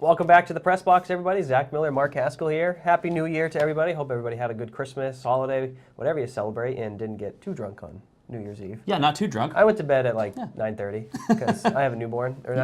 Welcome back to the Press Box, everybody. Zach Miller, Mark Haskell here. Happy New Year to everybody. Hope everybody had a good Christmas, holiday, whatever you celebrate, and didn't get too drunk on New Year's Eve. Yeah, not too drunk. I went to bed at like 9:30 because I have a newborn. Or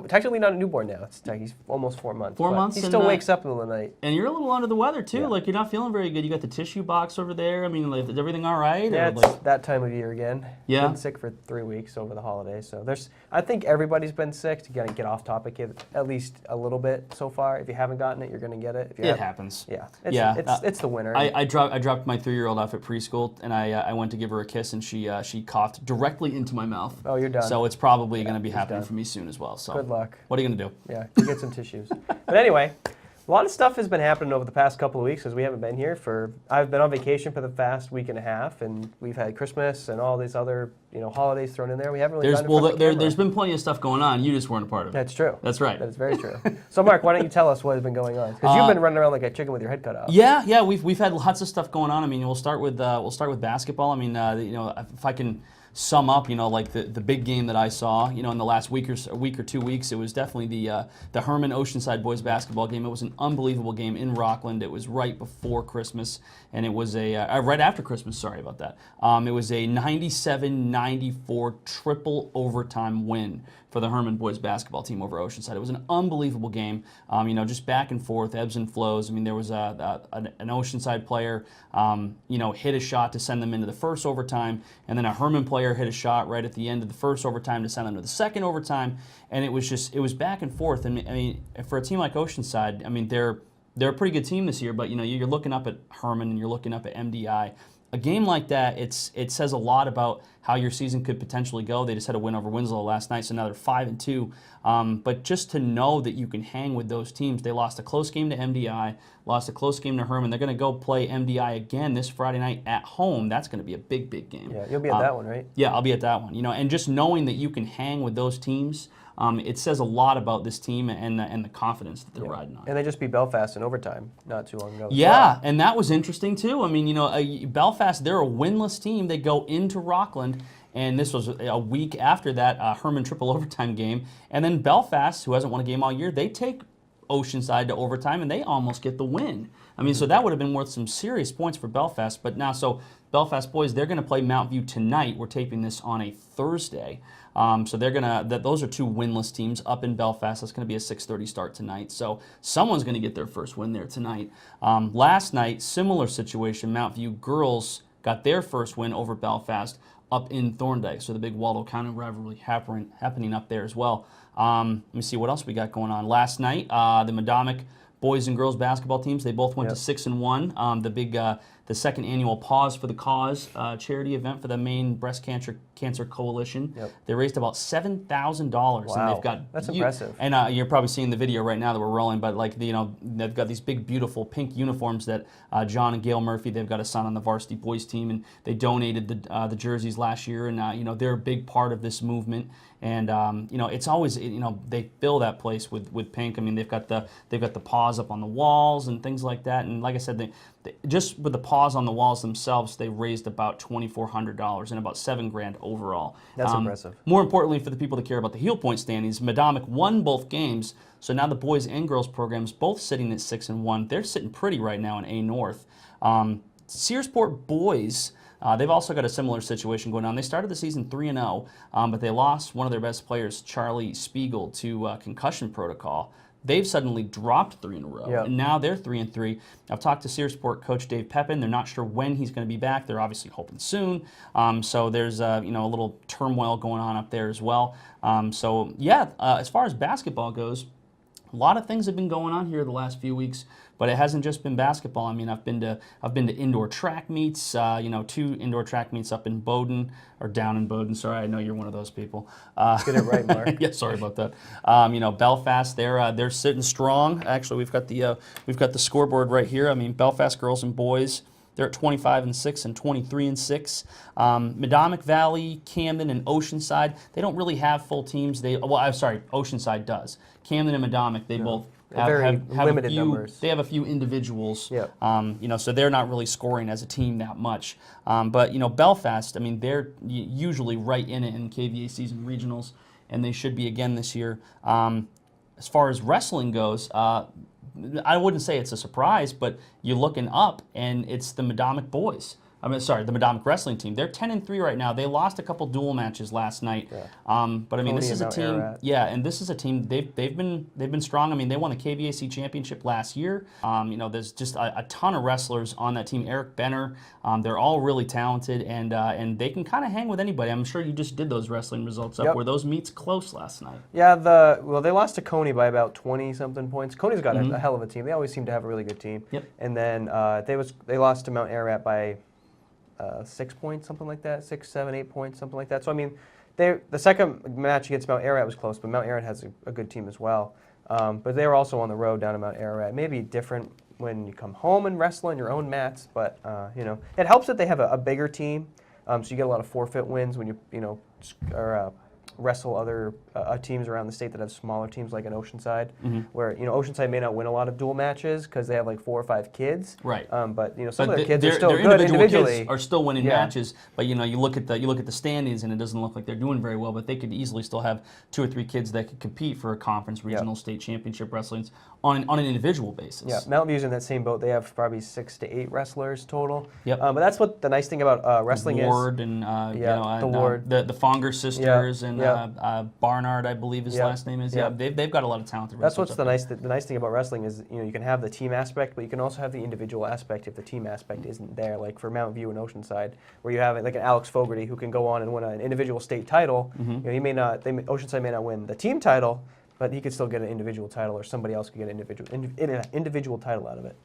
technically not a newborn now. He's almost 4 months. 4 months. He still wakes up in the middle of the night. And you're a little under the weather too. Yeah. Like you're not feeling very good. You got the tissue box over there. I mean, like, is everything all right? Yeah, or, it's like... that time of year again. Yeah. Been sick for 3 weeks over the holidays. So I think everybody's been sick. To get off topic at least a little bit so far. If you haven't gotten it, you're going to get it. It happens. Yeah. It's the winter. I dropped my 3-year-old off at preschool, and I went to give her a kiss, and she coughed directly into my mouth. Oh, you're done. So it's probably going to be happening for me soon as well. So good luck. What are you going to do? Yeah, you get some tissues. But anyway, a lot of stuff has been happening over the past couple of weeks because we haven't been here I've been on vacation for the past week and a half, and we've had Christmas and all these other holidays thrown in there. We haven't really there's been plenty of stuff going on. You just weren't a part of it. That's true. That's right. That is very true. So Mark, why don't you tell us what has been going on? Because you've been running around like a chicken with your head cut off. Yeah, we've had lots of stuff going on. I mean, we'll start with basketball. I mean, if I can sum up, like the big game that I saw, in the last week or 2 weeks, it was definitely the Herman Oceanside boys basketball game. It was an unbelievable game in Rockland. It was right before Christmas, and it was right after Christmas. Sorry about that. It was a 97-94 triple overtime win for the Herman boys basketball team over Oceanside. It was an unbelievable game. Just back and forth, ebbs and flows. I mean, there was an Oceanside player, hit a shot to send them into the first overtime, and then a Herman player hit a shot right at the end of the first overtime to send them to the second overtime, and it was back and forth. And I mean, for a team like Oceanside, I mean, they're a pretty good team this year, but you're looking up at Herman and you're looking up at MDI. A game like that, it says a lot about how your season could potentially go. They just had a win over Winslow last night, so now they're 5-2. But just to know that you can hang with those teams, they lost a close game to MDI, lost a close game to Herman. They're going to go play MDI again this Friday night at home. That's going to be a big, big game. Yeah, you'll be at that one, right? Yeah, I'll be at that one. And just knowing that you can hang with those teams, it says a lot about this team and the confidence that they're riding on. And they just beat Belfast in overtime not too long ago. Yeah, and that was interesting too. I mean, Belfast, they're a winless team. They go into Rockland, and this was a week after that Herman triple overtime game. And then Belfast, who hasn't won a game all year, they take Oceanside to overtime, and they almost get the win. I mean, so that would have been worth some serious points for Belfast. But now, so Belfast boys, they're going to play Mount View tonight. We're taping this on a Thursday. So they're those are two winless teams up in Belfast. That's going to be a 6:30 start tonight. So someone's going to get their first win there tonight. Last night, similar situation. Mount View girls got their first win over Belfast up in Thorndike. So the big Waldo County rivalry happening up there as well. Let me see what else we got going on. Last night, the Madomic boys and girls basketball teams, they both went to 6-1. The second annual Pause for the Cause charity event for the Maine Breast Cancer Coalition. Yep. They raised about $7,000. Wow, and that's impressive. And you're probably seeing the video right now that we're rolling, but they've got these big, beautiful pink uniforms that John and Gail Murphy, they've got a son on the varsity boys team, and they donated the jerseys last year, and they're a big part of this movement. And it's always they fill that place with pink. I mean, they've got the paws up on the walls and things like that. And like I said, they just with the paws on the walls themselves, they raised about $2,400 and about $7,000 overall. That's impressive. More importantly, for the people that care about the heel point standings, Madomic won both games. So now the boys and girls programs both sitting at 6-1. They're sitting pretty right now in A North. Searsport boys. They've also got a similar situation going on. They started the season 3-0, but they lost one of their best players, Charlie Spiegel, to concussion protocol. They've suddenly dropped 3 in a row, and now they're 3-3. I've talked to Searsport coach Dave Pepin. They're not sure when he's going to be back. They're obviously hoping soon. So there's a little turmoil going on up there as well. As far as basketball goes, a lot of things have been going on here the last few weeks, but it hasn't just been basketball. I mean, I've been to indoor track meets. 2 indoor track meets up in Bowdoin or down in Bowdoin. Sorry, I know you're one of those people. Get it right, Mark. Yeah, sorry about that. Belfast, they're sitting strong. Actually, we've got the scoreboard right here. I mean, Belfast girls and boys. They're at 25-6 and 23-6. Madomic Valley, Camden, and Oceanside, they don't really have full teams. Oceanside does. Camden and Madomic, they both have limited a few, numbers. They have a few individuals. Yep. So they're not really scoring as a team that much. But Belfast, I mean, they're usually right in it in KVA season regionals, and they should be again this year. as far as wrestling goes, I wouldn't say it's a surprise, but you're looking up, and it's the Madomic boys. the Madomic wrestling team. They're 10-3 right now. They lost a couple dual matches last night. Yeah. But I mean, this is a team. Yeah, and this is a team. They've been strong. I mean, they won the KVAC championship last year. There's just a ton of wrestlers on that team. Eric Benner. They're all really talented, and they can kind of hang with anybody. I'm sure you just did those wrestling results up. Were those meets close last night? Yeah. They lost to Coney by about 20-something points. Coney's got a hell of a team. They always seem to have a really good team. Yep. And then they lost to Mount Ararat by 6 points, something like that, 6, 7, 8 points, something like that. So I mean, the second match against Mount Ararat was close, but Mount Ararat has a good team as well. But they were also on the road down to Mount Ararat. Maybe different when you come home and wrestle on your own mats, but it helps that they have a bigger team. So you get a lot of forfeit wins when you wrestle other teams around the state that have smaller teams like in Oceanside, where Oceanside may not win a lot of dual matches because they have like 4 or 5 kids. Right. But some of their kids are still good individually. Kids are still winning matches, but you look at the standings and it doesn't look like they're doing very well. But they could easily still have 2 or 3 kids that could compete for a conference, regional, state championship wrestlings on an individual basis. Yeah, Mountain View's in that same boat. They have probably 6 to 8 wrestlers total. Yep. But that's what the nice thing about wrestling Ward is. And Ward, the Fonger sisters, and Barnard, I believe his last name is. Yeah, they've got a lot of talented wrestlers. That's what's the nice thing about wrestling is you can have the team aspect, but you can also have the individual aspect if the team aspect isn't there. Like for Mountain View and Oceanside, where you have like an Alex Fogarty who can go on and win an individual state title. He may not. Oceanside may not win the team title, but he could still get an individual title, or somebody else could get an individual title out of it.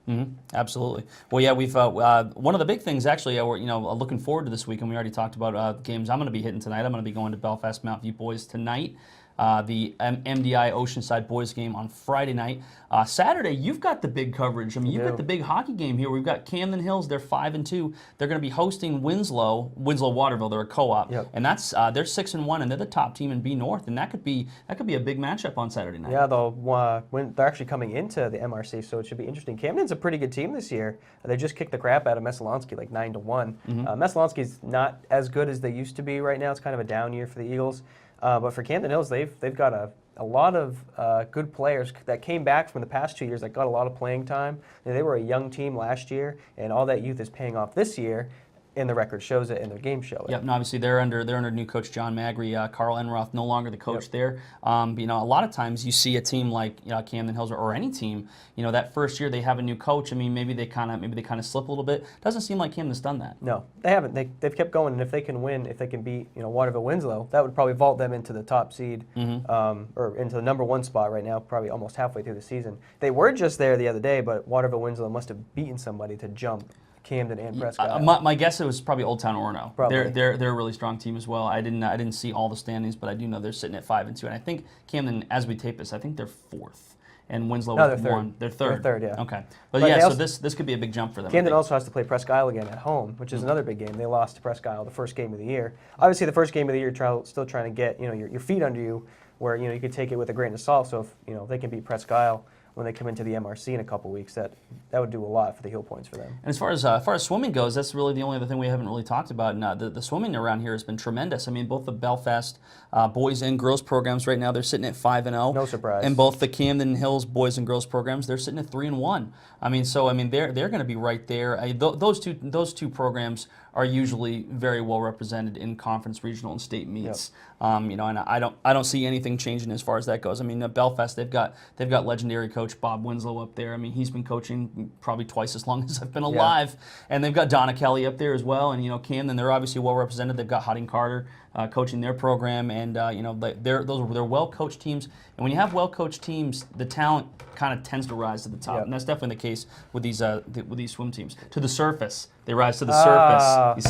Absolutely. Well, yeah, we've one of the big things actually. We're looking forward to this week, and we already talked about games I'm going to be hitting tonight. I'm going to be going to Belfast Mountain View boys tonight. The MDI Oceanside boys game on Friday night. Saturday, you've got the big coverage. I mean, you've got the big hockey game here. We've got Camden Hills. They're 5-2. They're going to be hosting Winslow Waterville. They're a co-op, and that's they're 6-1, and they're the top team in B North. And that could be a big matchup on Saturday night. Yeah, they're actually coming into the MRC, so it should be interesting. Camden's a pretty good team this year. They just kicked the crap out of Messalonski, like 9-1. Messalonski's not as good as they used to be right now. It's kind of a down year for the Eagles. But for Camden Hills, they've got a lot of good players that came back from the past 2 years that got a lot of playing time. They were a young team last year, and all that youth is paying off this year. And the record shows it, and their game show it. Yep, and obviously they're under new coach John Magri. Carl Enroth no longer the coach there. A lot of times you see a team like Camden Hills or any team, that first year they have a new coach. I mean, maybe they kind of slip a little bit. Doesn't seem like Camden's done that. No, they haven't. They've kept going, and if they can win, if they can beat Waterville Winslow, that would probably vault them into the top seed, or into the #1 spot right now, probably almost halfway through the season. They were just there the other day, but Waterville Winslow must have beaten somebody to jump Camden and Presque Isle. My guess it was probably Old Town Orono. Probably. They're a really strong team as well. I didn't see all the standings, but I do know they're sitting at 5-2. And I think Camden, as we tape this, I think they're 4th. And Winslow they're third. 1. They're 3rd. They're third, yeah. Okay. But so this could be a big jump for them. Camden also has to play Presque Isle again at home, which is another big game. They lost to Presque Isle the first game of the year. Obviously, the first game of the year, still trying to get your feet under you, where you could take it with a grain of salt. So if they can beat Presque Isle when they come into the MRC in a couple weeks, that would do a lot for the heel points for them. And as far as swimming goes, that's really the only other thing we haven't really talked about. And the swimming around here has been tremendous. I mean, both the Belfast boys and girls programs right now, they're sitting at 5-0. No surprise. And both the Camden Hills boys and girls programs, they're sitting at 3-1. They're going to be right there. Those two programs are usually very well represented in conference, regional, and state meets. And I don't see anything changing as far as that goes. I mean, Belfast, they've got legendary coach Bob Winslow up there. I mean, he's been coaching probably twice as long as I've been alive, and they've got Donna Kelly up there as well. And Camden, they're obviously well represented. They've got Hutting Carter coaching their program, and they're well coached teams. And when you have well coached teams, the talent kind of tends to rise to the top, and that's definitely the case with these swim teams. To the surface, they rise to the surface.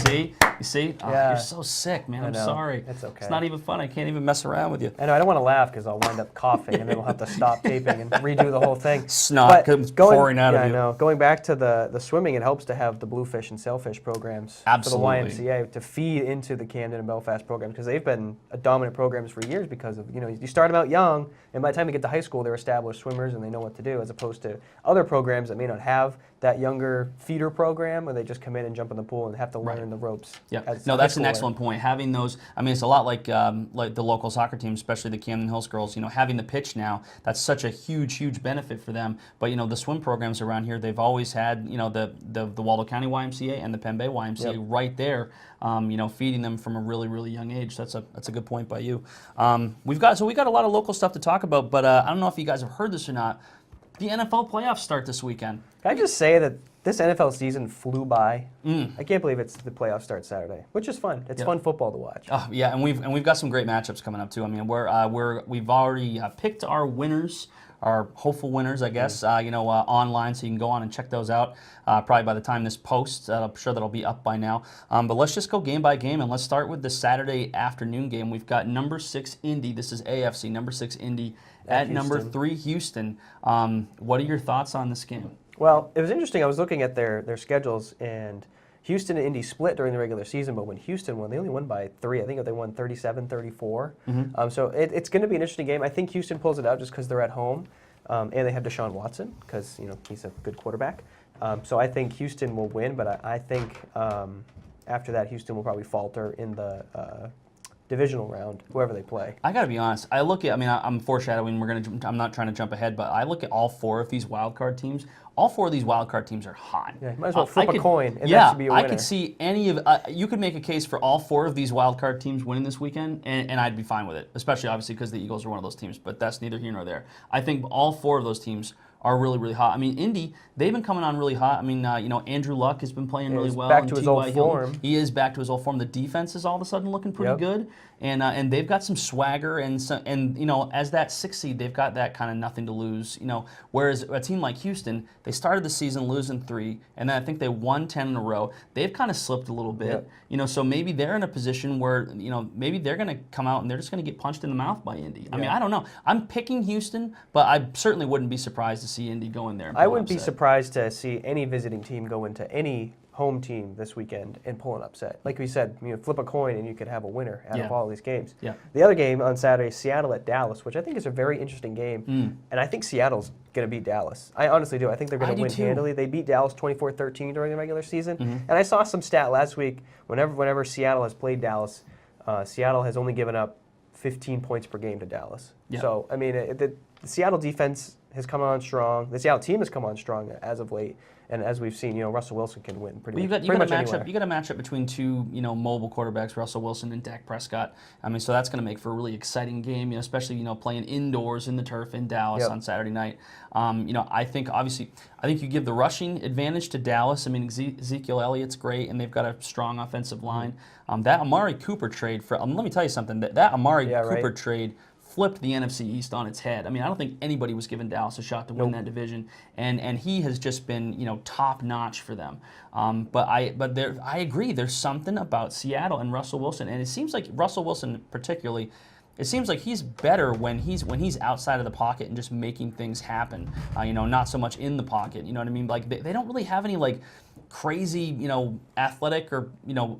You see? Oh, you're so sick, man. I'm sorry. It's okay. It's not even fun. I can't even mess around with you. I know. I don't want to laugh because I'll wind up coughing, and then we'll have to stop taping and redo the whole thing. Snot comes pouring out of you. I know. Going back to the swimming, it helps to have the Bluefish and Sailfish programs Absolutely. for the YMCA to feed into the Camden and Belfast programs. programs because they've been a dominant programs for years because of, you start them out young, and by the time they get to high school, they're established swimmers and they know what to do, as opposed to other programs that may not have that younger feeder program where they just come in and jump in the pool and have to learn the ropes. Yeah, as no, a that's high an schooler. excellent point. Having those, I mean, it's a lot like the local soccer team, especially the Camden Hills girls. Having the pitch now, that's such a huge benefit for them. But the swim programs around here, they've always had the Waldo County YMCA and the Penn Bay YMCA right there. Feeding them from a really young age. That's a good point by you. We got a lot of local stuff to talk about, but I don't know if you guys have heard this or not. The NFL playoffs start this weekend. Can I just say that this NFL season flew by? I can't believe the playoffs start Saturday, which is fun. It's fun football to watch. Yeah, and we've got some great matchups coming up too. I mean, we've already picked our winners, our hopeful winners, I guess. Online, so you can go on and check those out. Probably by the time this posts, I'm sure that'll be up by now. But let's just go game by game, and let's start with the Saturday afternoon game. We've got number 6 Indy. This is AFC. Number 6 Indy at number 3 Houston. What are your thoughts on this game? Well, it was interesting. I was looking at their schedules, and Houston and Indy split during the regular season, but when Houston won, they only won by 3. I think they won 37-34. So it's going to be an interesting game. I think Houston pulls it out just because they're at home, and they have Deshaun Watson because he's a good quarterback. So I think Houston will win, but I think after that, Houston will probably falter in the divisional round, whoever they play. I got to be honest. I'm foreshadowing. I'm not trying to jump ahead, but I look at all 4 of these wild card teams. All 4 of these wild card teams are hot. Yeah, you might as well flip a coin, and that should be a winner. I could see any of. You could make a case for all 4 of these wild card teams winning this weekend, and I'd be fine with it. Especially, obviously, because the Eagles are one of those teams. But that's neither here nor there. I think all 4 of those teams are really hot. I mean, Indy, they've been coming on really hot. I mean, Andrew Luck has been playing really well. Back to his old form. He is back to his old form. The defense is all of a sudden looking pretty good, and they've got some swagger and as that 6th seed, they've got that kind of nothing to lose. Whereas a team like Houston, they started the season losing 3, and then I think they won 10 in a row. They've kind of slipped a little bit. So maybe they're in a position where maybe they're going to come out and they're just going to get punched in the mouth by Indy. I mean, I don't know. I'm picking Houston, but I certainly wouldn't be surprised to see Indy go in there. I wouldn't be surprised to see any visiting team go into any home team this weekend and pull an upset. Like we said, flip a coin and you could have a winner out of all these games. Yeah. The other game on Saturday is Seattle at Dallas, which I think is a very interesting game. And I think Seattle's going to beat Dallas. I honestly do. I think they're going to win handily. They beat Dallas 24-13 during the regular season. And I saw some stat last week. Whenever Seattle has played Dallas, Seattle has only given up 15 points per game to Dallas. Yeah. So, I mean, the Seattle defense has come on strong. The Seattle team has come on strong as of late. And as we've seen, Russell Wilson can win pretty much anywhere. You got a matchup between 2, mobile quarterbacks, Russell Wilson and Dak Prescott. I mean, so that's going to make for a really exciting game, especially playing indoors in the turf in Dallas on Saturday night. I think you give the rushing advantage to Dallas. I mean, Ezekiel Elliott's great, and they've got a strong offensive line. That Amari Cooper trade let me tell you something. That Amari Cooper trade flipped the NFC East on its head. I mean, I don't think anybody was giving Dallas a shot to win that division, and he has just been top notch for them. But I agree. There's something about Seattle and Russell Wilson, and it seems like Russell Wilson particularly. It seems like he's better when he's outside of the pocket and just making things happen. Not so much in the pocket. You know what I mean? Like they don't really have any crazy, athletic or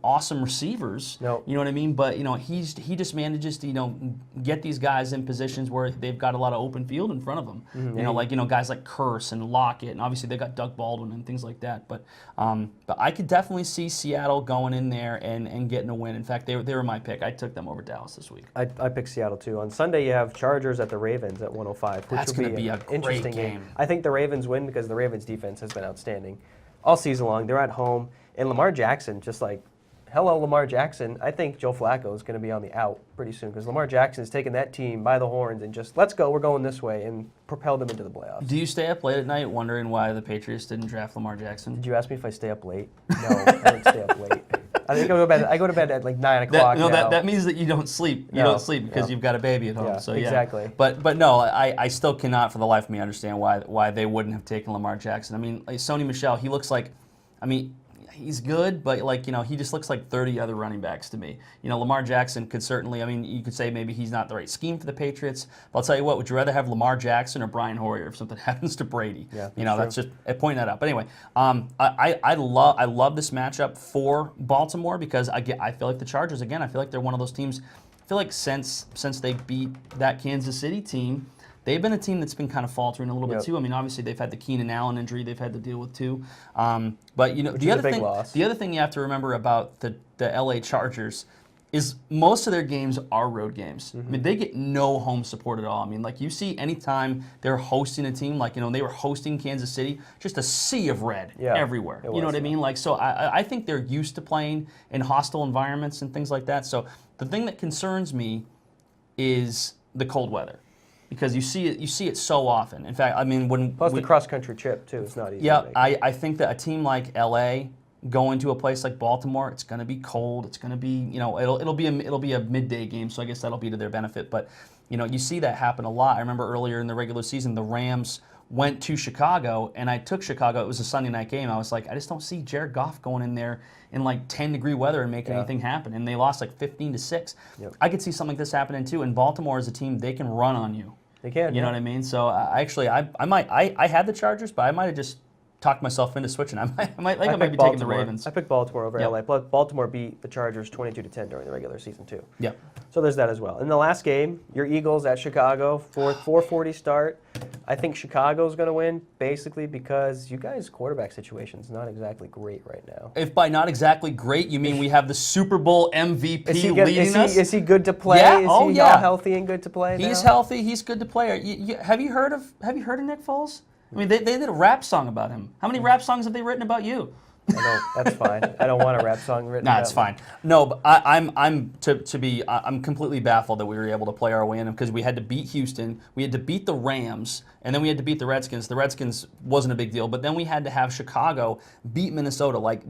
awesome receivers. No. You know what I mean? But he just manages to get these guys in positions where they've got a lot of open field in front of them. Mm-hmm. Guys like Curse and Lockett, and obviously they've got Doug Baldwin and things like that. But I could definitely see Seattle going in there and getting a win. In fact, they were my pick. I took them over Dallas this week. I picked Seattle too. On Sunday, you have Chargers at the Ravens at 105. That's going to be a great interesting game. I think the Ravens win because the Ravens defense has been outstanding all season long. They're at home, and Lamar Jackson, hello Lamar Jackson. I think Joe Flacco is going to be on the out pretty soon because Lamar Jackson has taken that team by the horns and just, let's go, we're going this way, and propelled them into the playoffs. Do you stay up late at night wondering why the Patriots didn't draft Lamar Jackson? Did you ask me if I stay up late? No, I don't stay up late. I think I go to bed at 9 o'clock. That means that you don't sleep. You don't sleep because you've got a baby at home. Yeah, so exactly. But no, I still cannot for the life of me understand why they wouldn't have taken Lamar Jackson. I mean, Sony Michel, he looks like, he's good, but like, he just looks like 30 other running backs to me. Lamar Jackson could certainly, you could say maybe he's not the right scheme for the Patriots. But I'll tell you what, would you rather have Lamar Jackson or Brian Hoyer if something happens to Brady? Yeah, that's just pointing that out. But anyway, I love this matchup for Baltimore because I feel like the Chargers, again, I feel like they're one of those teams. I feel like since they beat that Kansas City team, they've been a team that's been kind of faltering a little bit too. Obviously they've had the Keenan Allen injury they've had to deal with too. But the other thing you have to remember about the LA Chargers is most of their games are road games. They get no home support at all. Like you see anytime they're hosting a team, like they were hosting Kansas City, just a sea of red everywhere. You know what I mean? Like, so I think they're used to playing in hostile environments and things like that. So the thing that concerns me is the cold weather. Because you see it so often. In fact, plus the cross-country trip too. It's not easy. Yeah, I think that a team like LA going to a place like Baltimore, it's going to be cold. It's going to be it'll be a midday game. So I guess that'll be to their benefit. But you see that happen a lot. I remember earlier in the regular season, the Rams went to Chicago, and I took Chicago. It was a Sunday night game. I was like, I just don't see Jared Goff going in there in like 10-degree weather and making anything happen. And they lost like 15-6. Yep. I could see something like this happening too. And Baltimore is a team, they can run on you. They can. You know what I mean? So I had the Chargers, but I might have just talked myself into switching. I might be taking the Ravens. I picked Baltimore over LA. But Baltimore beat the Chargers 22-10 during the regular season too. Yeah. So there's that as well. In the last game, your Eagles at Chicago, 4:40 start. I think Chicago's going to win basically because you guys' quarterback situation is not exactly great right now. If by not exactly great, you mean we have the Super Bowl MVP leading us? Is he good to play? Yeah. Is he all healthy and good to play now? He's healthy. He's good to play. Have you heard of Nick Foles? They did a rap song about him. How many rap songs have they written about you? That's fine. I don't want a rap song written. Nah, it's fine. No, but I'm completely baffled that we were able to play our way in because we had to beat Houston, we had to beat the Rams, and then we had to beat the Redskins. The Redskins wasn't a big deal, but then we had to have Chicago beat Minnesota. Like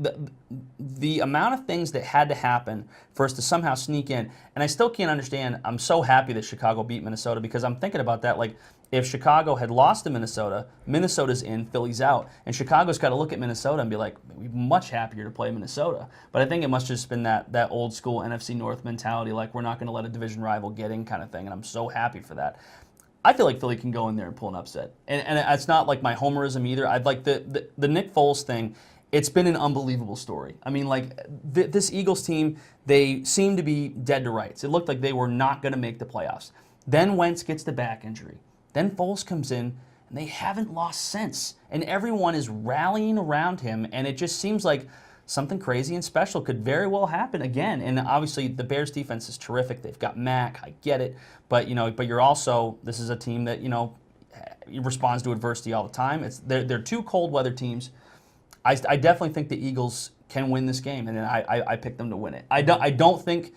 the amount of things that had to happen for us to somehow sneak in, and I still can't understand. I'm so happy that Chicago beat Minnesota because I'm thinking about that like. If Chicago had lost to Minnesota, Minnesota's in, Philly's out. And Chicago's got to look at Minnesota and be like, we're much happier to play Minnesota. But I think it must have just been that old school NFC North mentality, like we're not going to let a division rival get in kind of thing. And I'm so happy for that. I feel like Philly can go in there and pull an upset. And it's not like my homerism either. I'd like the Nick Foles thing. It's been an unbelievable story. This Eagles team, they seem to be dead to rights. It looked like they were not going to make the playoffs. Then Wentz gets the back injury. Then Foles comes in, and they haven't lost since. And everyone is rallying around him, and it just seems like something crazy and special could very well happen again. And obviously, the Bears' defense is terrific. They've got Mack, I get it. But you're also, this is a team that, responds to adversity all the time. They're two cold weather teams. I definitely think the Eagles can win this game, and I picked them to win it. I don't think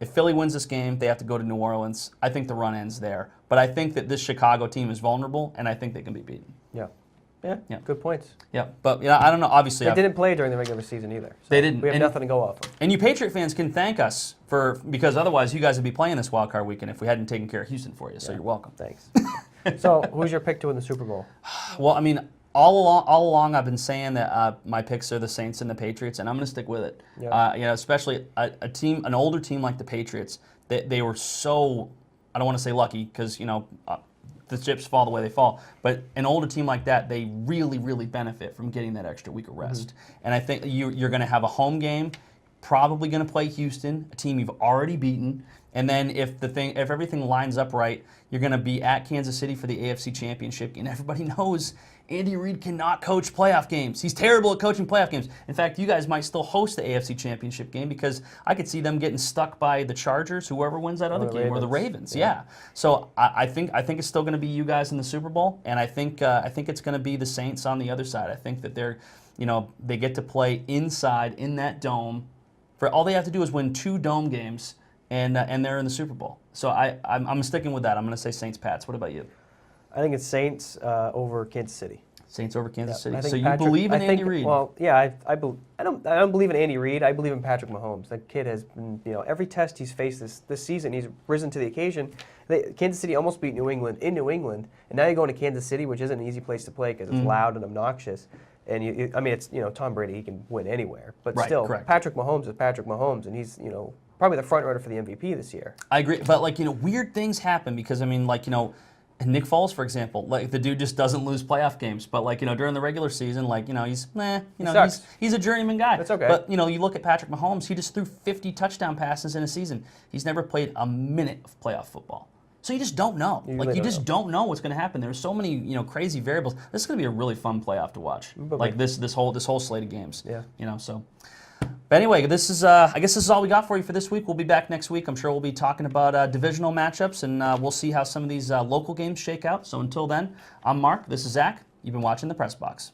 if Philly wins this game, they have to go to New Orleans. I think the run ends there. But I think that this Chicago team is vulnerable, and I think they can be beaten. Yeah, good points. Yeah, but I don't know. Obviously, they didn't play during the regular season either. So they didn't. We have nothing to go off of. And you Patriot fans can thank us because otherwise you guys would be playing this wild card weekend if we hadn't taken care of Houston for you. So you're welcome. Thanks. So who's your pick to win the Super Bowl? Well, all along I've been saying that my picks are the Saints and the Patriots, and I'm going to stick with it. Yeah. Especially an older team like the Patriots. They were so, I don't want to say lucky because the chips fall the way they fall. But an older team like that, they really, really benefit from getting that extra week of rest. And I think you're going to have a home game, probably going to play Houston, a team you've already beaten. And then if everything lines up right, you're going to be at Kansas City for the AFC Championship. And everybody knows Andy Reid cannot coach playoff games. He's terrible at coaching playoff games. In fact, you guys might still host the AFC Championship game because I could see them getting stuck by the Chargers, whoever wins that other game, or the Ravens. Yeah. So I think it's still going to be you guys in the Super Bowl, and I think it's going to be the Saints on the other side. I think that they get to play inside in that dome. For all they have to do is win 2 dome games, and they're in the Super Bowl. So I'm sticking with that. I'm going to say Saints-Pats. What about you? I think it's Saints over Kansas City. Saints over Kansas City. So you believe in Andy Reid? Well, yeah, I don't believe in Andy Reid. I believe in Patrick Mahomes. That kid has been, every test he's faced this season, he's risen to the occasion. Kansas City almost beat New England in New England, and now you're going to Kansas City, which isn't an easy place to play because it's loud and obnoxious. And I mean, it's Tom Brady. He can win anywhere, but Right, still, correct. Patrick Mahomes is Patrick Mahomes, and he's probably the front runner for the MVP this year. I agree, but weird things happen because I mean, Nick Foles, for example, like the dude just doesn't lose playoff games, but during the regular season, he's a journeyman guy. That's okay. But you look at Patrick Mahomes, he just threw 50 touchdown passes in a season. He's never played a minute of playoff football. So you just don't know. You just don't know what's going to happen. There's so many crazy variables. This is going to be a really fun playoff to watch. Like this whole slate of games. Yeah. So. But anyway, this is I guess this is all we got for you for this week. We'll be back next week. I'm sure we'll be talking about divisional matchups, and we'll see how some of these local games shake out. So until then, I'm Mark. This is Zach. You've been watching The Press Box.